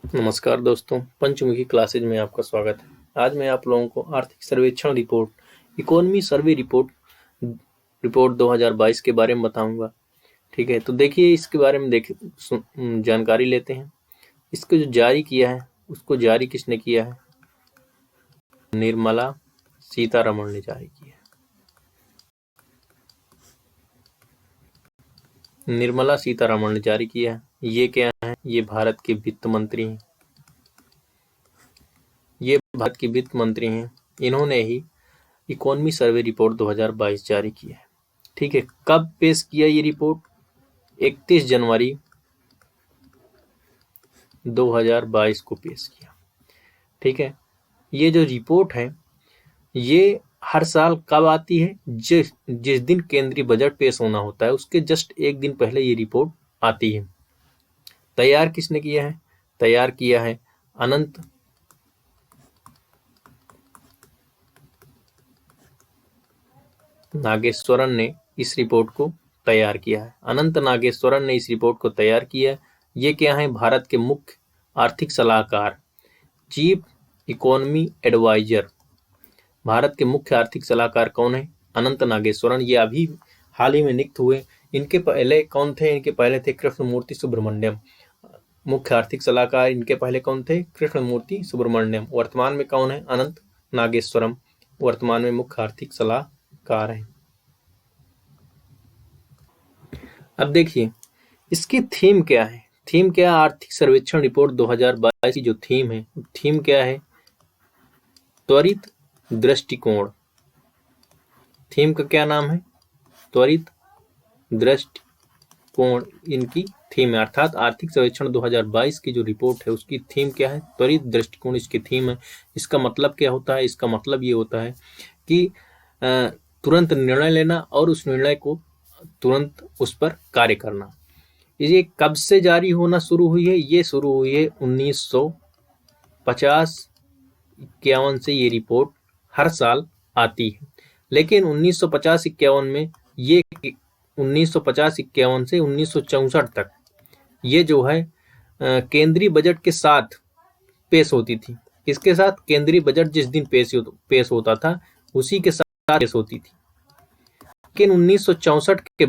नमस्कार दोस्तों, पंचमुखी क्लासेज में आपका स्वागत है। आज मैं आप लोगों को आर्थिक सर्वेक्षण रिपोर्ट, इकोनॉमी सर्वे रिपोर्ट 2022 के बारे में बताऊंगा। ठीक है, तो देखिए इसके बारे में जानकारी लेते हैं। इसको जो जारी किया है, उसको जारी किसने किया है? निर्मला सीतारमण ने जारी किया है। निर्मला सीतारमण ने जारी किया है। ये क्या है? ये भारत के वित्त मंत्री हैं। ये भारत के वित्त मंत्री हैं। इन्होंने ही इकोनॉमी सर्वे रिपोर्ट 2022 जारी किया है। ठीक है, कब पेश किया ये रिपोर्ट? 31 जनवरी 2022 को पेश किया। ठीक है, ये जो रिपोर्ट है ये हर साल कब आती है? जिस दिन केंद्रीय बजट पेश होना होता है उसके जस्ट एक दिन पहले ये रिपोर्ट आती है। तैयार किसने किया है? तैयार किया है अनंत नागेश्वरन ने इस रिपोर्ट को तैयार किया है। अनंत नागेश्वरन ने इस रिपोर्ट को तैयार किया है। ये क्या है? भारत के मुख्य आर्थिक सलाहकार, चीफ इकोनॉमी एडवाइजर। भारत के मुख्य आर्थिक सलाहकार कौन है? अनंत नागेश्वरन। ये अभी हाल ही में नियुक्त हुए। इनके पहले कौन थे? इनके पहले थे कृष्णमूर्ति सुब्रमण्यम। मुख्य आर्थिक सलाहकार इनके पहले कौन थे? कृष्णमूर्ति सुब्रमण्यम। वर्तमान में कौन है? अनंत नागेश्वरम वर्तमान में मुख्य आर्थिक सलाहकार है। अब देखिए इसकी थीम क्या है? थीम क्या है? आर्थिक सर्वेक्षण रिपोर्ट 2022 की जो थीम है, थीम क्या है? त्वरित दृष्टिकोण। थीम का क्या नाम है? त्वरित दृष्टिकोण इनकी थीम है। अर्थात आर्थिक सर्वेक्षण 2022 की जो रिपोर्ट है उसकी थीम क्या है? त्वरित दृष्टिकोण इसकी थीम है। इसका मतलब क्या होता है? इसका मतलब ये होता है कि तुरंत निर्णय लेना और उस निर्णय को तुरंत उस पर कार्य करना। ये कब से जारी होना शुरू हुई है? ये शुरू हुई है 1950-51 से ये रिपोर्ट हर साल आती है। लेकिन 1950-51 में ये 1950-51 से 1964 तक ये जो है केंद्रीय बजट के साथ पेश होती थी। इसके साथ केंद्रीय बजट जिस दिन पेश होता था उसी के साथ पेश होती थी। लेकिन 1964 के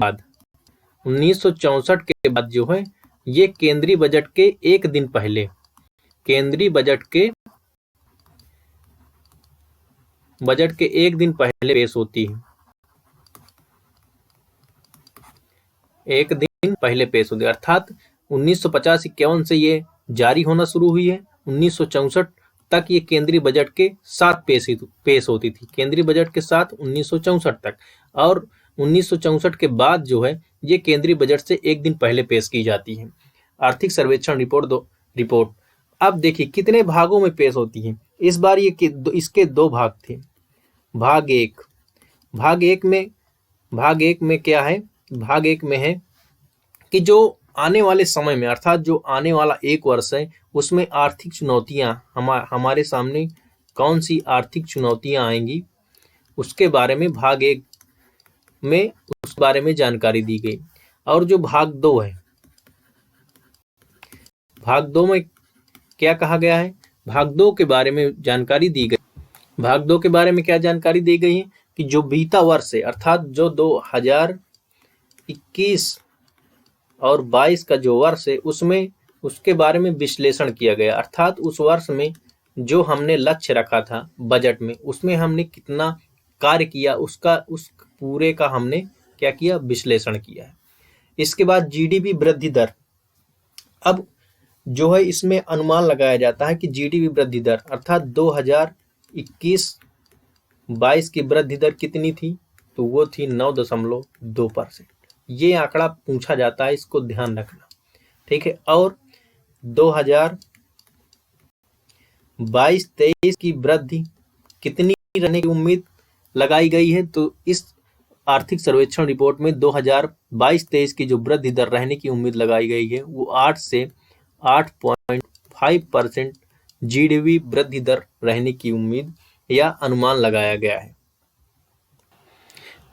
बाद जो है ये केंद्रीय बजट के एक दिन पहले पेश होती है। एक दिन पहले पेश होती है। अर्थात 1950-51 से ये जारी होना शुरू हुई है। 1964 तक ये केंद्रीय बजट के साथ पेश होती थी। केंद्रीय बजट के साथ 1964 तक, और 1964 के बाद जो है ये केंद्रीय बजट से एक दिन पहले पेश की जाती है। आर्थिक सर्वेक्षण रिपोर्ट अब देखिए कितने भागों में पेश होती है। इस बार ये इसके दो भाग थे। भाग एक में क्या है? भाग एक में है कि जो आने वाले समय में, अर्थात जो आने वाला एक वर्ष है उसमें आर्थिक चुनौतियां हमारे सामने कौन सी आर्थिक चुनौतियां आएंगी उसके बारे में भाग एक में उस बारे में जानकारी दी गई। और जो भाग दो है, भाग दो में क्या कहा गया है? भाग दो के बारे में जानकारी दी गई। भाग दो के बारे में क्या जानकारी दी गई है कि जो बीता वर्ष है, अर्थात जो 2021 और 22 का जो वर्ष है उसमें उसके बारे में विश्लेषण किया गया। अर्थात उस वर्ष में जो हमने लक्ष्य रखा था बजट में उसमें हमने कितना कार्य किया उस पूरे का हमने क्या किया? विश्लेषण किया है। इसके बाद जीडीपी वृद्धि दर। अब जो है इसमें अनुमान लगाया जाता है कि जीडीपी वृद्धि दर अर्थात 2021-22 की वृद्धि दर कितनी थी? तो वो थी 9.2%। ये आंकड़ा पूछा जाता है, इसको ध्यान रखना। ठीक है, और 2022-23 की वृद्धि कितनी रहने की उम्मीद लगाई गई है? तो इस आर्थिक सर्वेक्षण रिपोर्ट में 2022-23 की जो वृद्धि दर रहने की उम्मीद लगाई गई है वो 8 से 8.5% जीडीपी वृद्धि दर रहने की उम्मीद या अनुमान लगाया गया है।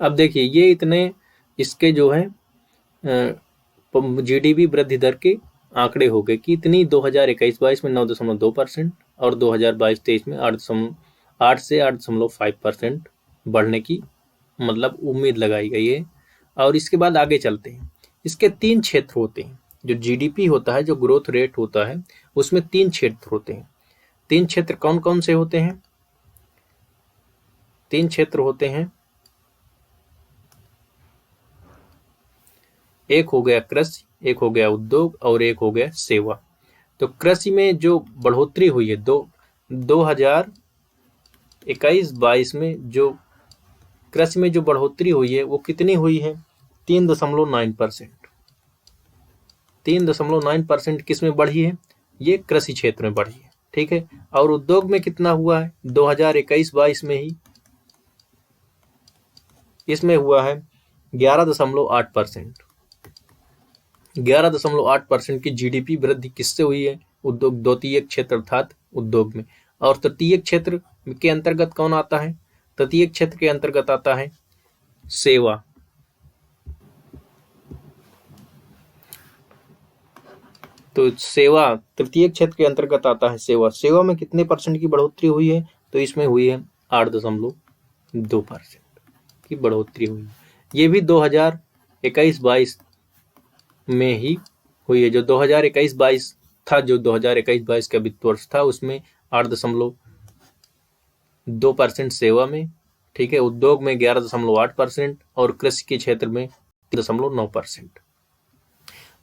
अब देखिए ये इतने इसके जो है जीडीपी वृद्धि दर के आंकड़े हो गए कि इतनी 2021-22 में 9.2% और 2022-23 में 8 से 8.5% बढ़ने की मतलब उम्मीद लगाई गई है। और इसके बाद आगे चलते हैं। इसके 3 क्षेत्र होते हैं। जो जीडीपी होता है, जो ग्रोथ रेट होता है, उसमें 3 क्षेत्र होते हैं। 3 क्षेत्र कौन कौन से होते हैं? 3 क्षेत्र होते हैं। एक हो गया कृषि, एक हो गया उद्योग और एक हो गया सेवा। तो कृषि में जो बढ़ोतरी हुई है 2021-22 में जो कृषि में जो बढ़ोतरी हुई है वो कितनी हुई है? 3.9%। 3.9% किस में बढ़ी है? ये कृषि क्षेत्र में बढ़ी है। ठीक है। और उद्योग में कितना हुआ है 2021-22 में ही? इसमें हुआ है 11.8%। 11.8% की जीडीपी वृद्धि किससे हुई है? उद्योग, द्वितीय क्षेत्र अर्थात उद्योग में। और तृतीय क्षेत्र के अंतर्गत कौन आता है? तृतीय क्षेत्र के अंतर्गत आता है सेवा। तो सेवा तृतीय क्षेत्र के अंतर्गत आता है सेवा। सेवा में कितने परसेंट की बढ़ोतरी हुई है? तो इसमें हुई है 8.2% की बढ़ोतरी हुई है। ये भी 2021-22 में ही हुई है। जो 2021-22 था, जो 2021-22 का वित्त वर्ष था, उसमें 8.2% सेवा में, ठीक है, उद्योग में 11.8% और कृषि के क्षेत्र में 3.9%।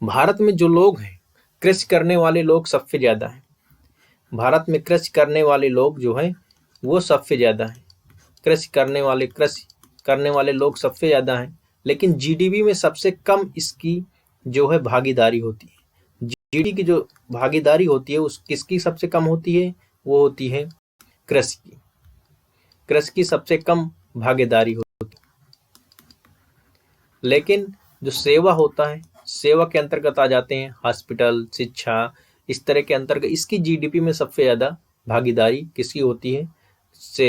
भारत में जो लोग हैं, कृषि करने वाले लोग सबसे ज्यादा हैं। भारत में कृषि करने वाले लोग जो है वो सबसे ज्यादा हैं। कृषि करने वाले लोग सबसे ज्यादा हैं, लेकिन जीडीपी में सबसे कम इसकी जो है भागीदारी होती है। जीडीपी की जो भागीदारी होती है उस किसकी सबसे कम होती है? वो होती है कृषि की। कृषि की सबसे कम भागीदारी होती है। लेकिन जो सेवा होता है, सेवा के अंतर्गत आ जाते हैं हॉस्पिटल, शिक्षा, इस तरह के अंतर्गत इसकी जीडीपी में सबसे ज्यादा भागीदारी किसकी होती है?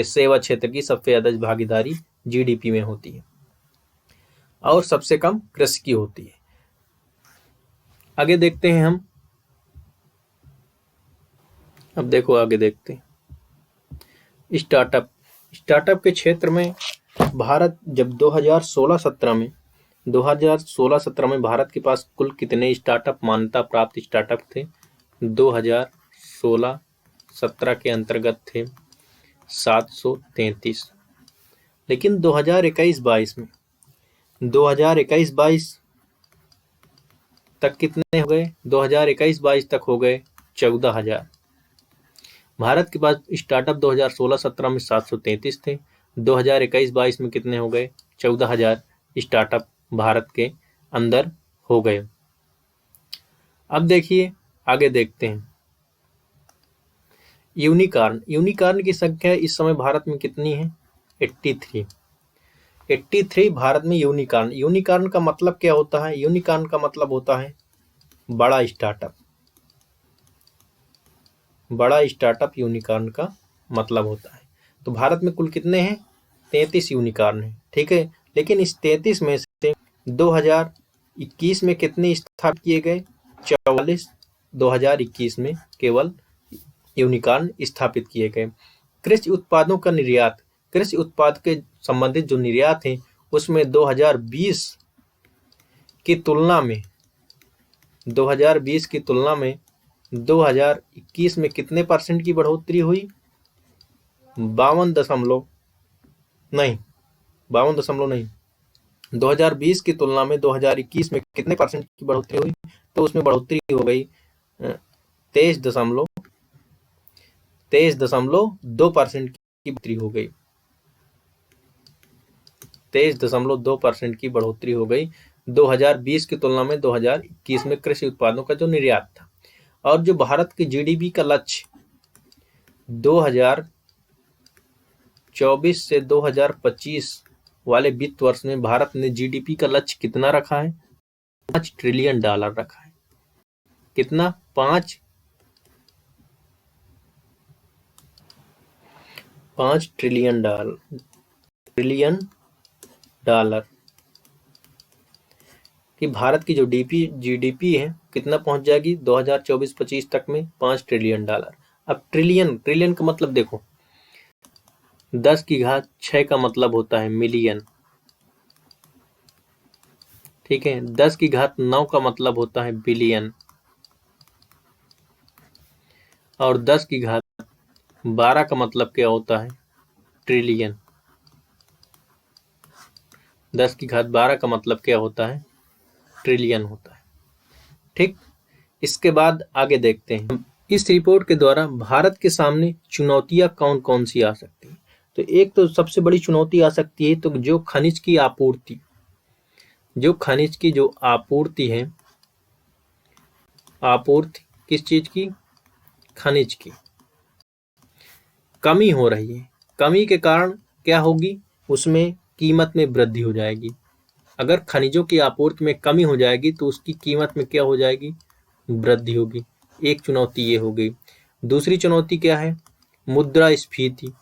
सेवा क्षेत्र की सबसे ज्यादा भागीदारी जीडीपी में होती है और सबसे कम कृषि की होती है। आगे देखते हैं हम। अब देखो आगे देखते हैं स्टार्टअप। स्टार्टअप के क्षेत्र में भारत जब 2016-17 में भारत के पास कुल कितने स्टार्टअप, मान्यता प्राप्त स्टार्टअप थे? 2016-17 के अंतर्गत थे 733। लेकिन 2021-22 तक कितने हो गए? 2021-22 तक हो गए 14,000। भारत के पास स्टार्टअप 2016-17 में 733 थे। 2021-22 में कितने हो गए? 14,000 स्टार्टअप भारत के अंदर हो गए। अब देखिए आगे देखते हैं यूनिकॉर्न। यूनिकॉर्न की संख्या इस समय भारत में कितनी है? 83। 83 भारत में यूनिकॉर्न। यूनिकॉर्न का मतलब क्या होता है? यूनिकॉर्न का मतलब होता है बड़ा स्टार्टअप। बड़ा स्टार्टअप यूनिकॉर्न का मतलब होता है। तो भारत में कुल कितने हैं? 33 यूनिकॉर्न है। ठीक है। लेकिन इस 33 में से 2021 में कितने स्थापित किए गए? 44 2021 में केवल यूनिकॉर्न स्थापित किए गए। कृषि उत्पादों का निर्यात, कृषि उत्पाद के संबंधित जो निर्यात है उसमें 2020 की तुलना में 2021 में कितने परसेंट की बढ़ोतरी हुई? 2020 की तुलना में 2021 में कितने परसेंट की बढ़ोतरी हुई? तो उसमें बढ़ोतरी हो गई 23.2% की बढ़ोतरी हो गई। 23.2% की बढ़ोतरी हो गई 2020 की तुलना में 2021 में कृषि उत्पादों का जो निर्यात था। और जो भारत की जीडीपी का लक्ष्य 2024 से 2025 वाले वित्त वर्ष में भारत ने जीडीपी का लक्ष्य कितना रखा है? $5 ट्रिलियन रखा है। कितना? 5 ट्रिलियन कि भारत की जो जीडीपी है कितना पहुंच जाएगी 2024-25 तक में, $5 ट्रिलियन। अब ट्रिलियन का मतलब देखो, 10⁶ का मतलब होता है मिलियन, ठीक है। 10⁹ का मतलब होता है बिलियन, और 10⁻12 का मतलब क्या होता है, ट्रिलियन। 10⁻12 का मतलब क्या होता है, ट्रिलियन होता है, ठीक। इसके बाद आगे देखते हैं, इस रिपोर्ट के द्वारा भारत के सामने चुनौतियां कौन कौन सी आ सकती हैं। तो एक तो सबसे बड़ी चुनौती आ सकती है, तो जो खनिज की आपूर्ति, जो आपूर्ति है, आपूर्ति किस चीज की, खनिज की कमी हो रही है। कमी के कारण क्या होगी, उसमें कीमत में वृद्धि हो जाएगी। अगर खनिजों की आपूर्ति में कमी हो जाएगी तो उसकी कीमत में क्या हो जाएगी, वृद्धि होगी। एक चुनौती ये हो गई। दूसरी चुनौती क्या है, मुद्रास्फीति।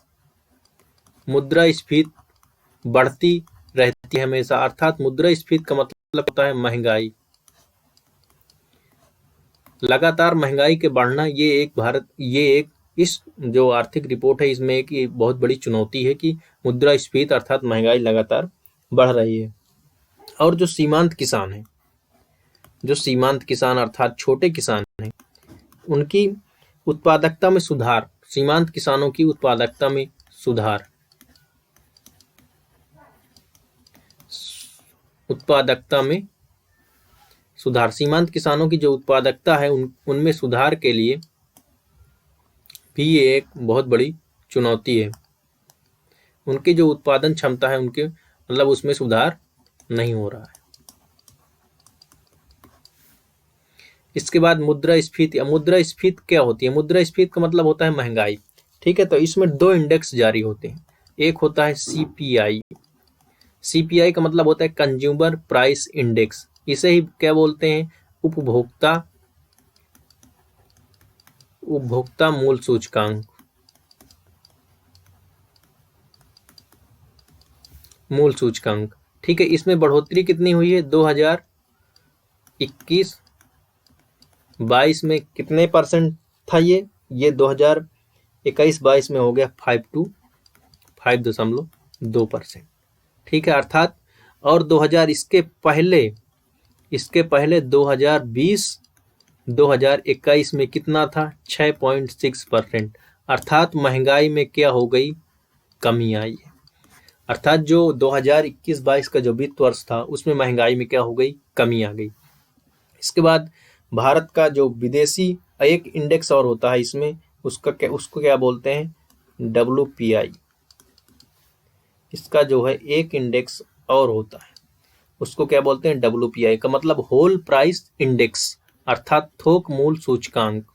मुद्रास्फीति बढ़ती रहती है हमेशा, अर्थात मुद्रास्फीति का मतलब होता है महंगाई। लगातार महंगाई के बढ़ना, ये एक इस जो आर्थिक रिपोर्ट है इसमें एक बहुत बड़ी चुनौती है कि मुद्रास्फीति अर्थात महंगाई लगातार बढ़ रही है। और जो सीमांत किसान अर्थात छोटे किसान हैं, उनकी उत्पादकता में सुधार, सीमांत किसानों की उत्पादकता में सुधार, सीमांत किसानों की जो उत्पादकता है उनमें सुधार के लिए भी ये एक बहुत बड़ी चुनौती है। उनकी जो उत्पादन क्षमता है, उनके मतलब उसमें सुधार नहीं हो रहा है। इसके बाद मुद्रास्फीति। मुद्रास्फीति क्या होती है, मुद्रास्फीति का मतलब होता है महंगाई, ठीक है। तो इसमें 2 इंडेक्स जारी होते हैं, एक होता है सीपीआई। सीपीआई का मतलब होता है कंज्यूमर प्राइस इंडेक्स, इसे ही क्या बोलते हैं, उपभोक्ता मूल्य सूचकांक। ठीक है। इसमें बढ़ोतरी कितनी हुई है, 2021-22 में कितने परसेंट था ये 2021-22 में हो गया 5.2%, ठीक है। अर्थात और 2000 इसके पहले 2020-2021 में कितना था, 6.6%। अर्थात महंगाई में क्या हो गई, कमी आई है। अर्थात जो 2021-22 का जो वित्त वर्ष था उसमें महंगाई में क्या हो गई, कमी आ गई। इसके बाद भारत का जो विदेशी एक इंडेक्स और होता है इसमें, उसको क्या बोलते हैं, WPI। इसका जो है एक इंडेक्स और होता है, उसको क्या बोलते हैं, WPI का मतलब होल प्राइस इंडेक्स, अर्थात थोक मूल्य सूचकांक।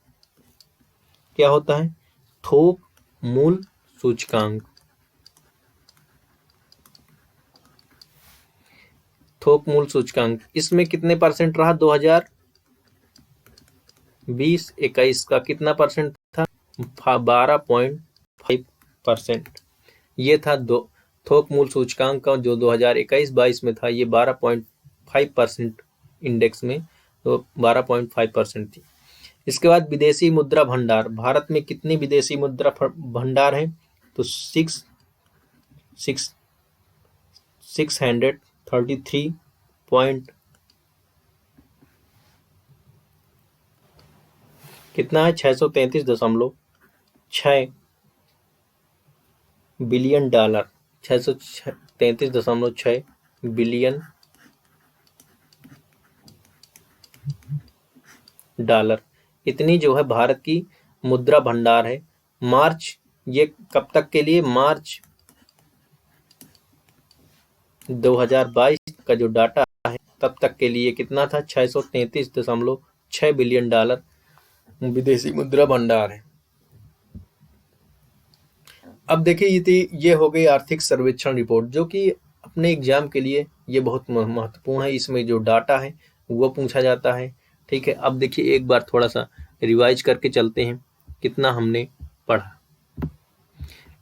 क्या होता है, थोक मूल्य सूचकांक। थोक मूल्य सूचकांक इसमें कितने परसेंट रहा, 2020-21 का कितना परसेंट था, 12.5%। ये था थोक मूल्य सूचकांक का जो 2021-22 में था, ये 12.5% इंडेक्स में, तो 12.5% थी। इसके बाद विदेशी मुद्रा भंडार। भारत में कितनी विदेशी मुद्रा भंडार है, तो 633 कितना है, 633.6 बिलियन डॉलर, 633.6 बिलियन डॉलर, इतनी जो है भारत की मुद्रा भंडार है। मार्च, ये कब तक के लिए, मार्च 2022 का जो डाटा है तब तक के लिए कितना था, 633.6 बिलियन डॉलर विदेशी मुद्रा भंडार है। अब देखिए ये हो गई आर्थिक सर्वेक्षण रिपोर्ट, जो कि अपने एग्जाम के लिए ये बहुत महत्वपूर्ण है। इसमें जो डाटा है वो पूछा जाता है, ठीक है। अब देखिए एक बार थोड़ा सा रिवाइज करके चलते हैं कितना हमने पढ़ा।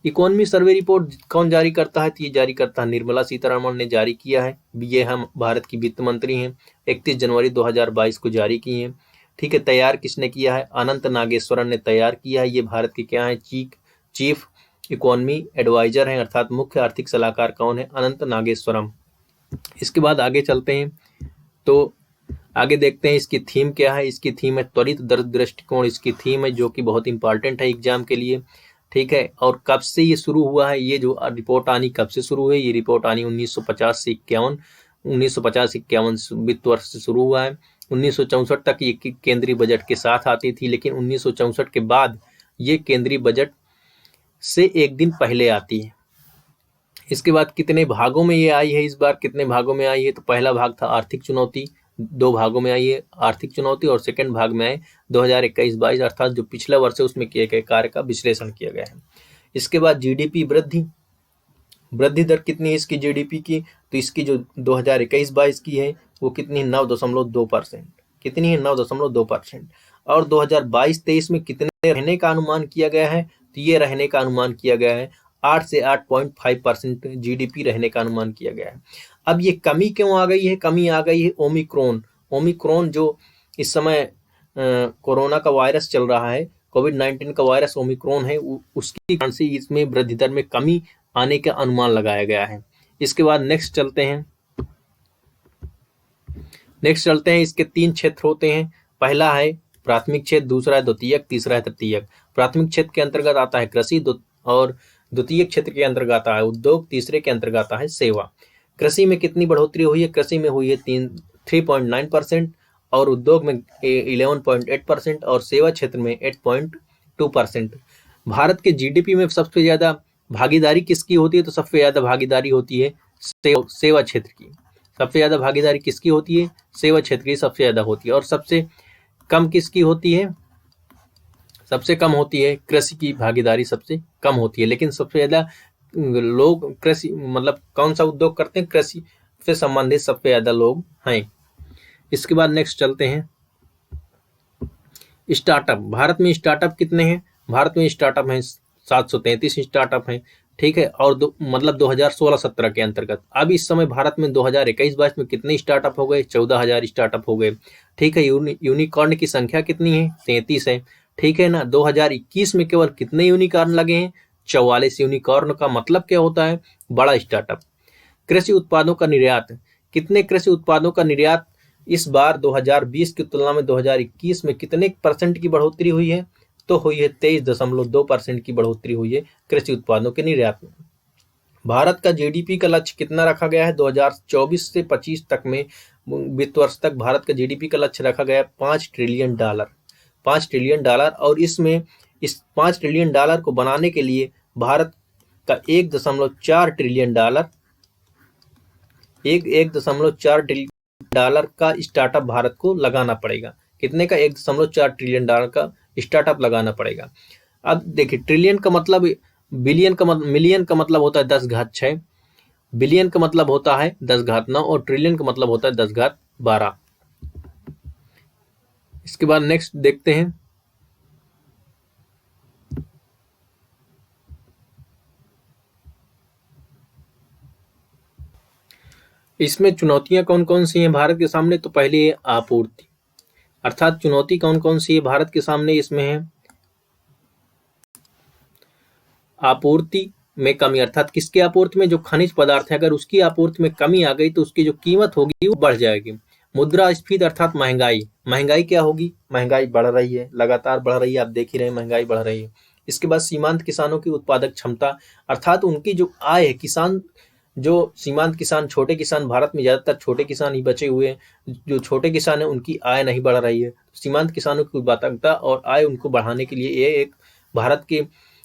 इकोनॉमी सर्वे रिपोर्ट कौन जारी करता है? तो ये जारी करता है निर्मला सीतारमण ने जारी किया है। ये हम भारत की वित्त मंत्री हैं, 31 जनवरी 2022 को जारी की है। ठीक है, तैयार किसने किया है? अनंत नागेश्वरन ने तैयार किया है। ये भारत के क्या है? चीफ इकोनॉमी एडवाइजर हैं, अर्थात मुख्य आर्थिक सलाहकार कौन है? अनंत नागेश्वरम। इसके बाद आगे चलते हैं, तो आगे देखते हैं इसकी थीम क्या है। इसकी थीम है त्वरित दृष्टिकोण, इसकी थीम है, जो कि बहुत इंपॉर्टेंट है एग्जाम के लिए। ठीक है, और कब से ये शुरू हुआ है? ये जो रिपोर्ट आनी कब से शुरू हुई? ये रिपोर्ट आनी 1950 से 1951 वित्त वर्ष से शुरू हुआ है। 1964 तक ये केंद्रीय बजट के साथ आती थी, लेकिन 1964 के बाद ये केंद्रीय बजट से एक दिन पहले आती है। इसके बाद कितने भागों में ये आई है? इस बार कितने भागों में आई है? तो पहला भाग था आर्थिक चुनौती, 2 भागों में आई है आर्थिक चुनौती, और सेकंड भाग में आए 2021-22 अर्थात जो पिछला वर्ष है उसमें किए गए कार्य का विश्लेषण किया गया है। इसके बाद जीडीपी वृद्धि दर कितनी है इसकी जीडीपी की? तो इसकी जो 2021-22 की है वो कितनी है? 9.2%। कितनी है? 9.2%। और 2022-23 में कितने रहने का अनुमान किया गया है? तो ये रहने का अनुमान किया गया है 8 से 8.5% जीडीपी रहने का अनुमान किया गया है। अब ये कमी क्यों आ गई है? कमी आ गई है ओमिक्रॉन जो इस समय कोरोना का वायरस चल रहा है, कोविड-19 का वायरस ओमिक्रॉन है, उसकी कारण से इसमें वृद्धि दर में कमी आने का अनुमान लगाया गया है। इसके बाद नेक्स्ट चलते हैं, इसके 3 क्षेत्र होते हैं। पहला है प्राथमिक क्षेत्र, दूसरा है द्वितीयक, तीसरा है तृतीयक। प्राथमिक क्षेत्र के अंतर्गत आता है कृषि, और द्वितीय क्षेत्र के अंतर्गत आता है उद्योग, तीसरे के अंतर्गत आता है सेवा। कृषि में कितनी बढ़ोतरी हुई है? कृषि में हुई है 3.9%, और उद्योग में 11.8%, और सेवा क्षेत्र में 8.2%। भारत के जीडीपी में सबसे ज्यादा भागीदारी किसकी होती है? तो सबसे ज्यादा भागीदारी होती है सेवा क्षेत्र की। सबसे ज्यादा भागीदारी किसकी होती है? सेवा क्षेत्र की सबसे ज्यादा होती है। और सबसे कम किसकी होती है? सबसे कम होती है कृषि की भागीदारी, सबसे कम होती है। लेकिन सबसे ज्यादा लोग कृषि मतलब कौन सा उद्योग करते हैं? कृषि से संबंधित सबसे ज्यादा लोग हैं। इसके बाद नेक्स्ट चलते हैं, स्टार्टअप। भारत में स्टार्टअप कितने हैं? भारत में स्टार्टअप हैं 733 स्टार्टअप हैं। ठीक है, और मतलब 2016-17 के अंतर्गत। अब इस समय भारत में 2021-22 में कितने स्टार्टअप हो गए? 14,000 स्टार्टअप हो गए। ठीक है, यूनिकॉर्न की संख्या कितनी है? 33 है। ठीक है ना। 2021 में केवल कितने यूनिकॉर्न लगे हैं? 44। यूनिकॉर्न का मतलब क्या होता है? बड़ा स्टार्टअप। कृषि उत्पादों का निर्यात, कितने कृषि उत्पादों का निर्यात इस बार 2020 की तुलना में 2021 में कितने % की बढ़ोतरी हुई है? तो हुई है 23.2% की बढ़ोतरी हुई है कृषि उत्पादों के निर्यात में। भारत का जीडीपी का लक्ष्य कितना रखा गया है? 2024 से 25 तक में वित्त वर्ष तक भारत का जीडीपी का लक्ष्य रखा गया है $5 ट्रिलियन। $5 ट्रिलियन, और इसमें इस $5 ट्रिलियन को बनाने के लिए भारत का $1.4 ट्रिलियन का स्टार्टअप भारत को लगाना पड़ेगा। कितने का? $1.4 ट्रिलियन का स्टार्टअप लगाना पड़ेगा। अब देखिए, ट्रिलियन का मतलब बिलियन का मिलियन का मतलब होता है 10⁻6, बिलियन का मतलब होता है 10⁻9, और ट्रिलियन का मतलब होता है 10⁻12। इसके बाद नेक्स्ट देखते हैं, इसमें चुनौतियां कौन कौन सी हैं भारत के सामने? तो पहले है आपूर्ति, अर्थात चुनौती कौन कौन सी है भारत के सामने? इसमें है आपूर्ति में कमी, अर्थात किसकी आपूर्ति में? जो खनिज पदार्थ है, अगर उसकी आपूर्ति में कमी आ गई तो उसकी जो कीमत होगी वो बढ़ जाएगी। मुद्रास्फीति अर्थात महंगाई क्या होगी? महंगाई बढ़ रही है, लगातार बढ़ रही है, आप देख ही रहे हैं महंगाई बढ़ रही है। इसके बाद सीमांत किसानों की उत्पादक क्षमता, अर्थात उनकी जो आय है, किसान जो सीमांत किसान, छोटे किसान, भारत में ज्यादातर छोटे किसान ही बचे हुए हैं। जो छोटे किसान है उनकी आय नहीं बढ़ रही है। सीमांत किसानों की उत्पादकता और आय उनको बढ़ाने के लिए ये एक भारत के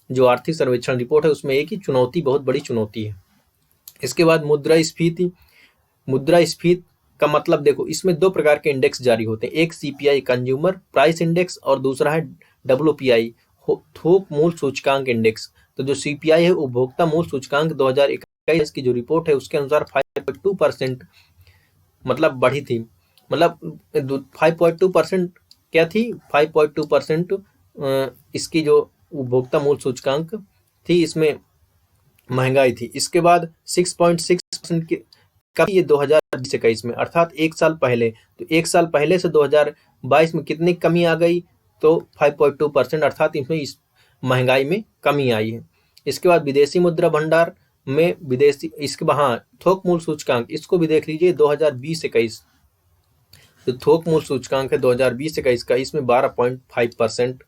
जो आर्थिक सर्वेक्षण रिपोर्ट है उसमें एक ही चुनौती, बहुत बड़ी चुनौती है। इसके बाद मुद्रास्फीति का मतलब देखो, इसमें 2 प्रकार के इंडेक्स जारी होते हैं, एक सीपीआई कंज्यूमर प्राइस इंडेक्स और दूसरा है डब्ल्यूपीआई थोक मूल्य सूचकांक इंडेक्स। तो जो सीपीआई है उपभोक्ता मूल्य सूचकांक 2021 की जो रिपोर्ट है उसके अनुसार 5.2% मतलब बढ़ी थी, मतलब 5.2% क्या थी? 5.2% इसकी जो उपभोक्ता मूल्य सूचकांक थी, इसमें महंगाई थी। इसके बाद 6.6% की कमी ये 2020-21 में, अर्थात एक साल पहले। तो एक साल पहले से 2022 में कितनी कमी आ गई? तो 5.2%, अर्थात इसमें इस महंगाई में कमी आई है। इसके बाद विदेशी मुद्रा भंडार में विदेशी, इसके बाद थोक मूल्य सूचकांक, इसको भी देख लीजिए 2020-21 जो थोक मूल्य सूचकांक है 2020-21 का, इसमें 12.5%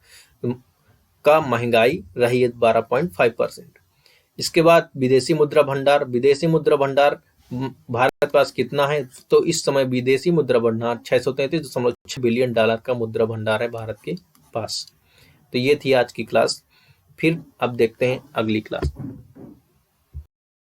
का महंगाई रही है, 12.5%। इसके बाद विदेशी मुद्रा भंडार, विदेशी मुद्रा भंडार भारत के पास कितना है? तो इस समय विदेशी मुद्रा भंडार 633.6 बिलियन डॉलर का मुद्रा भंडार है भारत के पास। तो ये थी आज की क्लास। फिर अब देखते हैं अगली क्लास।